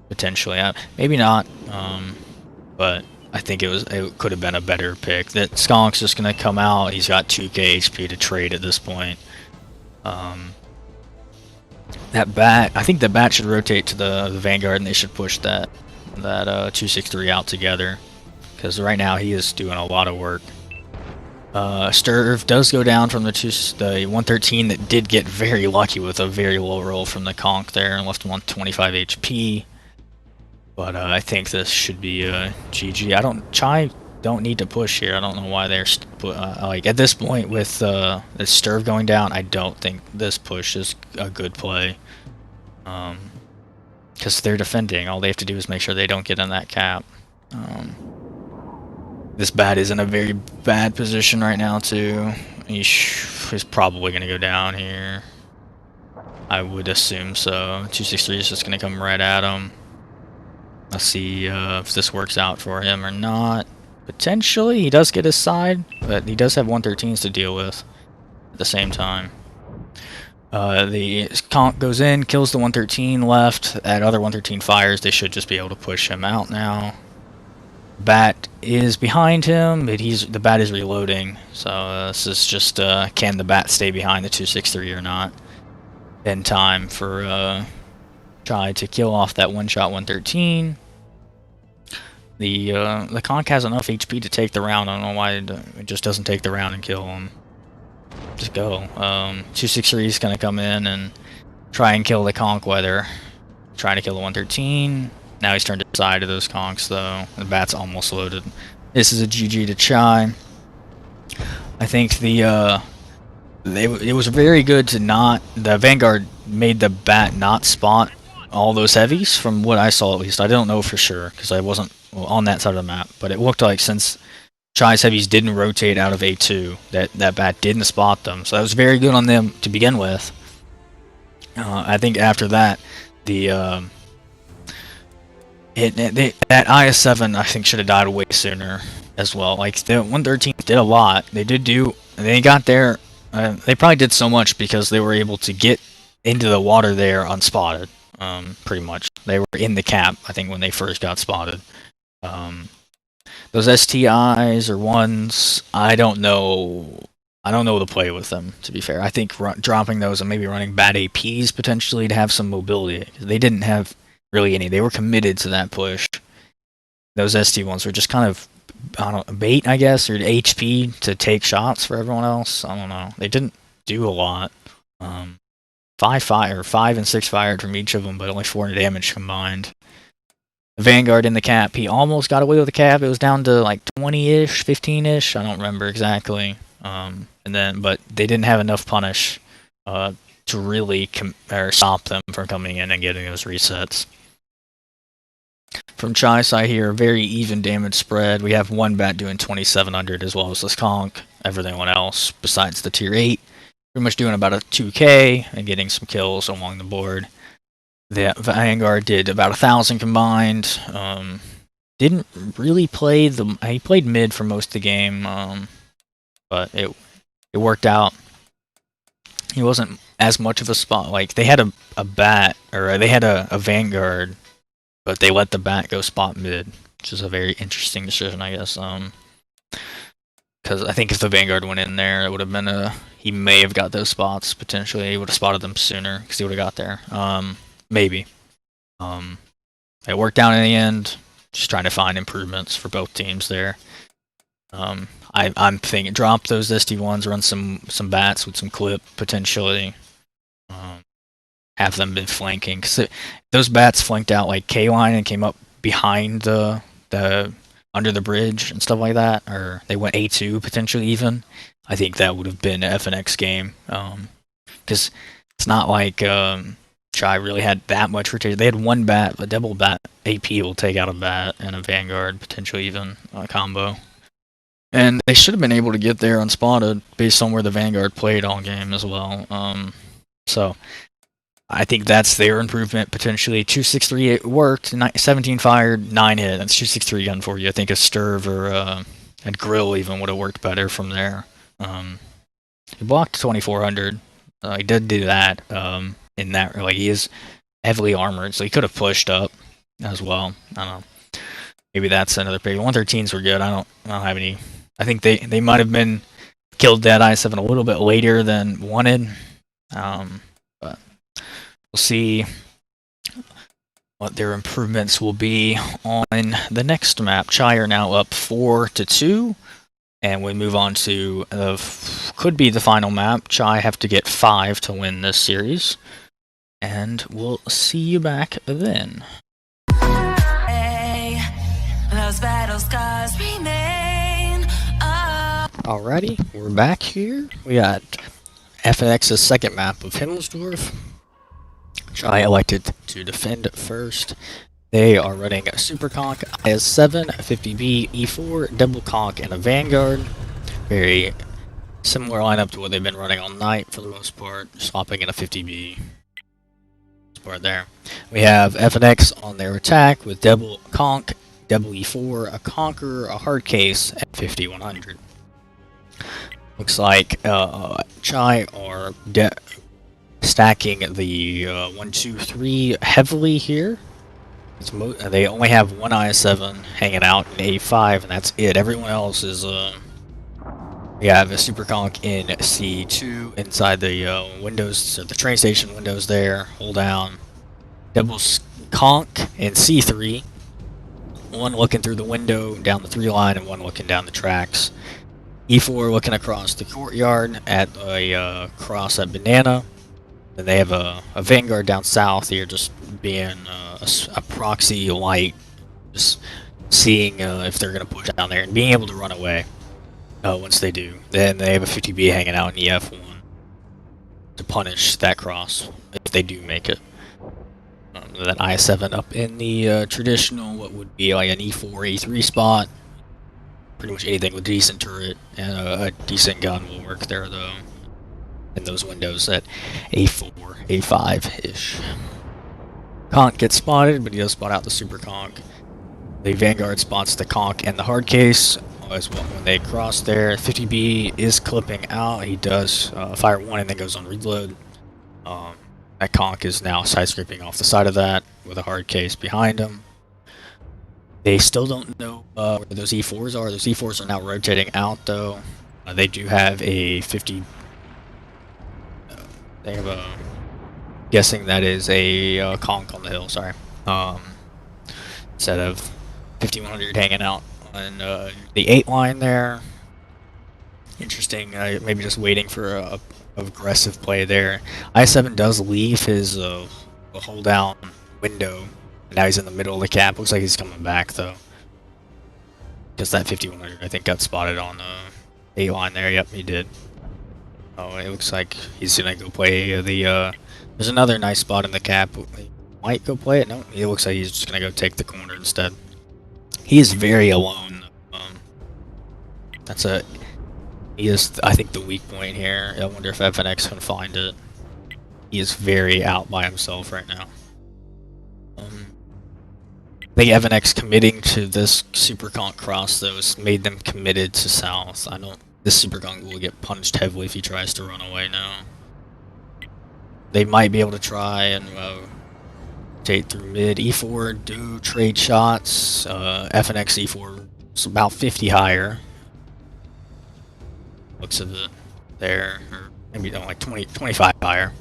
Potentially, maybe not. But I think it could have been a better pick. That Skonk's just gonna come out. He's got 2k HP to trade at this point. That bat, I think the bat should rotate to the Vanguard, and they should push that 263 out together, because right now he is doing a lot of work. Sturv does go down from the 113 that did get very lucky with a very low roll from the conk there and left him on 25 HP. But I think this should be GG. Chai don't need to push here. I don't know why they're like at this point with the Sturv going down. I don't think this push is a good play, because they're defending. All they have to do is make sure they don't get in that cap. This bat is in a very bad position right now too. He's probably gonna go down here. I would assume so. 263 is just gonna come right at him. Let's see if this works out for him or not. Potentially, he does get his side, but he does have 113s to deal with at the same time. The conk goes in, kills the 113 left. That other 113 fires. They should just be able to push him out now. Bat is behind him, but the Bat is reloading. So this is just can the Bat stay behind the 263 or not? In time for try to kill off that one-shot 113. The conch has enough HP to take the round. I don't know why it just doesn't take the round and kill him. Just go. 263 is gonna come in and try and kill the conch weather. Trying to kill the 113. Now he's turned aside of those conchs though. The Bat's almost loaded. This is a GG to Chai. I think it was very good to not. The Vanguard made the Bat not spot all those heavies from what I saw at least. I don't know for sure because I wasn't on that side of the map, but it looked like since Chai's heavies didn't rotate out of A2, that Bat didn't spot them. So that was very good on them to begin with. I think after that, that IS-7 I think should have died way sooner as well. Like the 113 did a lot. They got there. They probably did so much because they were able to get into the water there unspotted. Pretty much, they were in the cap. I think when they first got spotted. Those STIs or ones, I don't know the play with them, to be fair. I think dropping those and maybe running bad APs potentially to have some mobility. They didn't have really any. They were committed to that push. Those ST ones were just kind of, I don't know, bait, I guess, or HP to take shots for everyone else. I don't know. They didn't do a lot. 5 and 6 fired from each of them, but only 4 damage combined. Vanguard in the cap, he almost got away with the cap. It was down to like 20-ish, 15-ish. I don't remember exactly. But they didn't have enough punish to really stop them from coming in and getting those resets. From Chai's side here, very even damage spread. We have one Bat doing 2700 as well as this conch. Everyone else besides the tier 8 pretty much doing about a 2k and getting some kills along the board. The Vanguard did about 1,000 combined. Didn't really play he played mid for most of the game, but it worked out. He wasn't as much of a spot. Like they had a Bat, or they had a Vanguard, but they let the Bat go spot mid, which is a very interesting decision, I guess. Because I think if the Vanguard went in there, it would have been he may have got those spots potentially. He would have spotted them sooner because he would have got there. Maybe. It worked out in the end. Just trying to find improvements for both teams there. I'm thinking drop those SD1s, run some Bats with some clip potentially. Have them been flanking, because those Bats flanked out like K-line and came up behind the under the bridge and stuff like that, or they went A2 potentially even. I think that would have been an FNX game, because it's not like Chai really had that much rotation. They had one Bat, a double Bat AP will take out a Bat and a Vanguard potentially even combo. And they should have been able to get there unspotted based on where the Vanguard played all game as well. So I think that's their improvement potentially. 263 it worked, 17 fired, 9 hit. That's 263 gun for you. I think a Sturv or a Grill even would have worked better from there. He blocked 2400. He did do that. In that, like he is heavily armored, so he could have pushed up as well. I don't know. Maybe that's another pick. 113s were good. I don't have any. I think they might have been killed that I-7 a little bit later than wanted. But we'll see what their improvements will be on the next map. Chai are now up 4-2, and we move on to could be the final map. Chai have to get 5 to win this series, and we'll see you back then. Those battle scars remain. Alrighty, we're back here. We got FNX's second map of Himmelsdorf. Chai elected to defend first. They are running a Super Conch, IS-7, 50B, E4, Double Conch, and a Vanguard. Very similar lineup to what they've been running all night for the most part, swapping in a 50B. Part there. We have FNX on their attack with Double Conch, Double E4, a Conqueror, a Hard Case, and 5100. Looks like Chai are stacking the 1, 2, 3 heavily here. They only have one IS-7 hanging out in A5, and that's it. Everyone else is we have a super conch in C2 inside the windows, so the train station windows there. Hold down. Double conch in C3. One looking through the window down the 3 line, and one looking down the tracks. E4 looking across the courtyard at a cross at Banana. Then they have a Vanguard down south here, just being a proxy light, just seeing if they're going to push down there and being able to run away once they do. Then they have a 50B hanging out in EF1 to punish that cross if they do make it. That I7 up in the traditional, what would be like an E4, E3 spot. Pretty much anything with decent turret and a decent gun will work there, though. In those windows at A4, A5-ish. Conch gets spotted, but he does spot out the super conch. The Vanguard spots the conch and the hard case as well when they cross there. 50B is clipping out. He does fire one and then goes on reload. That conch is now side scraping off the side of that with a hard case behind him. They still don't know where those E4s are. Those E4s are now rotating out, though. They do have a 50. They have a. Guessing that is a conch on the hill. Sorry. Instead of 5100 hanging out on the 8 line there. Interesting. Maybe just waiting for a aggressive play there. I7 does leave his hold down window. Now he's in the middle of the cap. Looks like he's coming back though. Because that 5100 I think got spotted on the 8 line there. Yep, he did. Oh, it looks like he's gonna go play the there's another nice spot in the cap. He might go play it. No, it looks like he's just gonna go take the corner instead. He is very alone. He is, I think, the weak point here. I wonder if FNX can find it. He is very out by himself right now. I think FNX committing to this super conch cross, though, has made them committed to south. This super conch will get punished heavily if he tries to run away now. They might be able to try and rotate through mid. E4 do trade shots. FNX E4 is about 50 higher. Looks of it there, or maybe like 25 higher.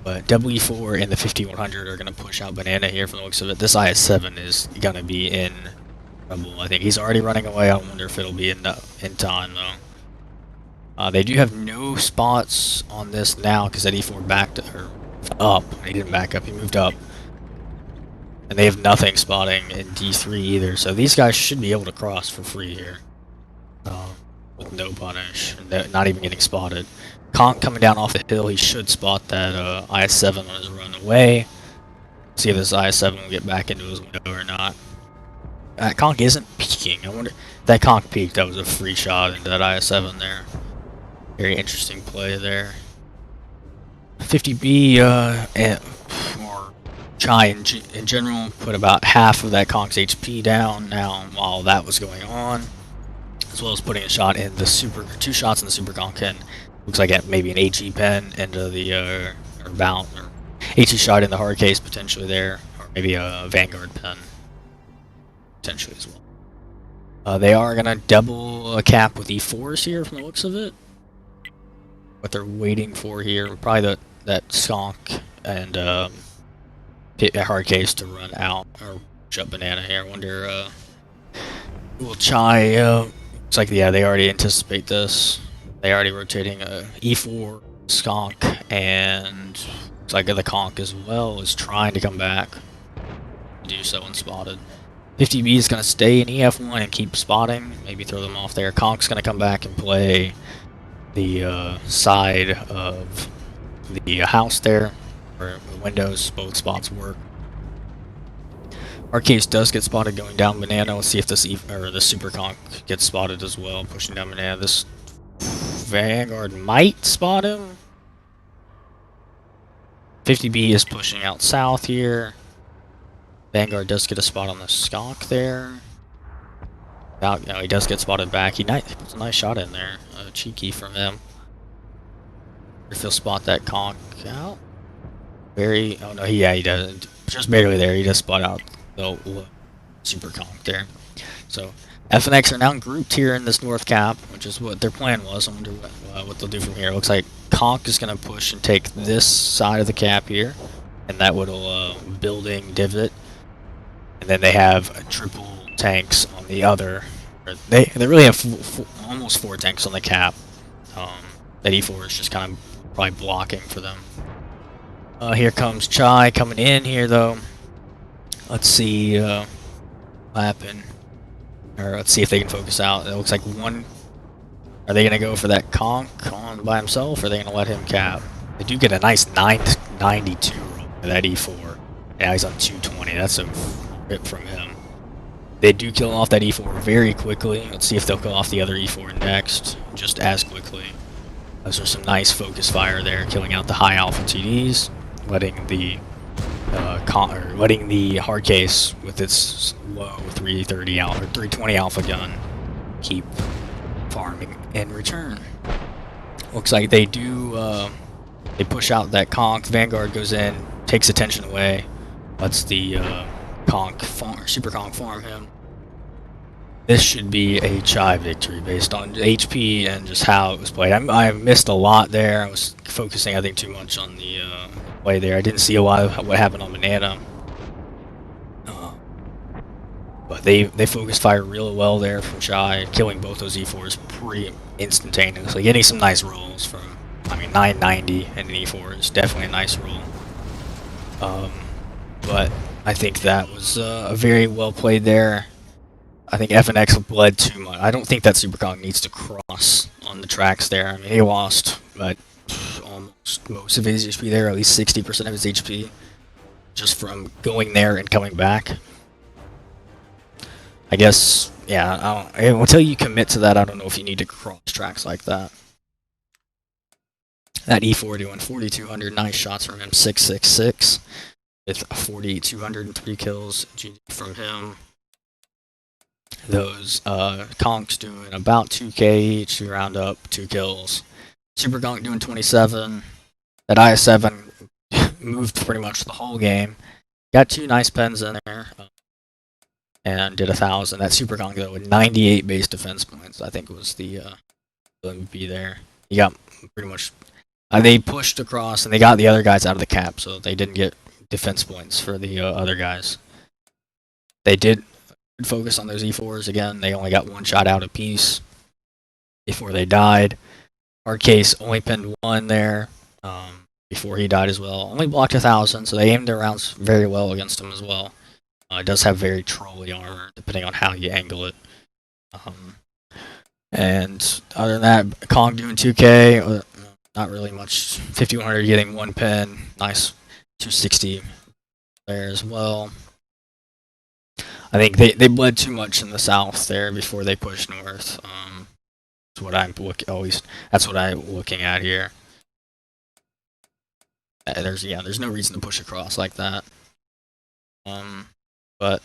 But W4 and the 5100 are going to push out Banana here from the looks of it. This IS-7 is going to be in trouble. I think he's already running away. I wonder if it'll be in time, though. They do have no spots on this now because that E4 backed up. He didn't back up. He moved up. And they have nothing spotting in D3 either. So these guys should be able to cross for free here. With no punish, not even getting spotted. Conch coming down off the hill, he should spot that IS-7 on his run away. See if this IS-7 will get back into his window or not. Conch isn't peeking. I wonder if that Conch peeked. That was a free shot into that IS-7 there. Very interesting play there. 50B or Chai in general put about half of that Conch's HP down now while that was going on. As well as putting a shot in the two shots in the super conch, and looks like maybe an HE pen into the or HE shot in the hard case potentially there, or maybe a Vanguard pen potentially as well. They are gonna double a cap with E4s here from the looks of it. What they're waiting for here, probably that skunk and a hard case to run out or shut Banana here. I wonder will Chai looks like, yeah, they already anticipate this. They already rotating a E4 skunk, and looks like the conch as well is trying to come back. Do so unspotted. 50B is going to stay in EF1 and keep spotting. Maybe throw them off there. Conch's going to come back and play the side of the house there, where the windows, both spots work. Our case does get spotted going down Banana. Let's see if the super conch gets spotted as well, pushing down Banana. This Vanguard might spot him. 50B is pushing out south here. Vanguard does get a spot on the skunk there. He does get spotted back. He puts a nice shot in there. Cheeky from him. If he'll spot that conch out. Oh no, he doesn't. just barely there. He just spot out the super conk there. So FNX are now grouped here in this north cap, which is what their plan was. I wonder what they'll do from here. It looks like conk is going to push and take this side of the cap here, and that little building divot. And then they have triple tanks on the other. They really have almost 4 tanks on the cap. That E4 is just kind of probably blocking for them. Here comes Chai coming in here though. Let's see what happened. Or let's see if they can focus out. It looks like one. Are they gonna go for that conk on by himself, or are they gonna let him cap? They do get a nice 992 roll for that E4. Yeah, he's on 220. That's a rip from him. They do kill off that E4 very quickly. Let's see if they'll kill off the other E4 next, just as quickly. Those are some nice focus fire there, killing out the high alpha TDs, letting the hard case with its low 330 alpha or 320 alpha gun keep farming in return. Looks like they do. They push out that conk. Vanguard goes in, takes attention away, lets the conk farm, super conk farm him. This should be a Chai victory based on HP and just how it was played. I missed a lot there. I was focusing, I think, too much on the play there. I didn't see a lot of what happened on Banana. But they focused fire really well there from Chai, killing both those E4s pretty instantaneously. Getting some nice rolls from, 990 and an E4 is definitely a nice roll. But I think that was a very well played there. I think FNX bled too much. I don't think that Supercon needs to cross on the tracks there. He lost, but almost most of his HP there, at least 60% of his HP, just from going there and coming back. I guess, yeah, until you commit to that, I don't know if you need to cross tracks like that. That E4 doing 4,200, nice shots from him, 666, with 4,203 kills from him. Those conks doing about 2k each, you round up 2 kills. Super conk doing 27. That IS-7 moved pretty much the whole game. Got 2 nice pens in there. And did 1,000. That super conk though with 98 base defense points, I think was the MVP there. He got pretty much. They pushed across and they got the other guys out of the cap, so they didn't get defense points for the other guys. They did focus on those E4s again. They only got 1 shot out apiece before they died. Our case only pinned 1 there before he died as well. Only blocked 1,000, so they aimed their rounds very well against him as well. It does have very trolly armor, depending on how you angle it. And other than that, Kong doing 2k, not really much. 5,100 getting 1 pin, nice 260 there as well. I think they bled too much in the south there before they pushed north. That's what I'm that's what I'm looking at here. There's no reason to push across like that. But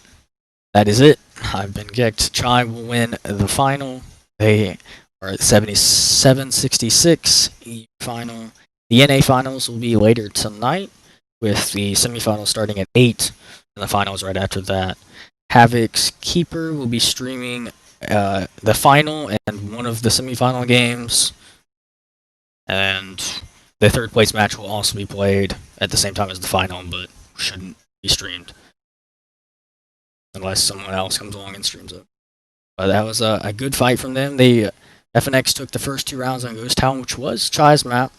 that is it. I've been kicked. Chai will win the final. They are at 77-66 final. The NA finals will be later tonight, with the semifinals starting at 8, and the finals right after that. Havoc's Keeper will be streaming the final and one of the semifinal games, and the 3rd place match will also be played at the same time as the final, but shouldn't be streamed unless someone else comes along and streams it. But that was a good fight from them. FNX took the first 2 rounds on Ghost Town, which was Chai's map.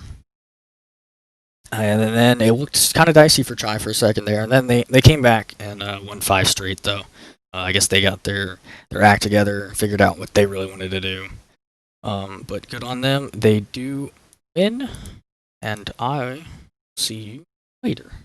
And then it looked kind of dicey for Chai for a second there, and then they came back and won 5 straight though. I guess they got their act together, figured out what they really wanted to do. But good on them. They do win, and I see you later.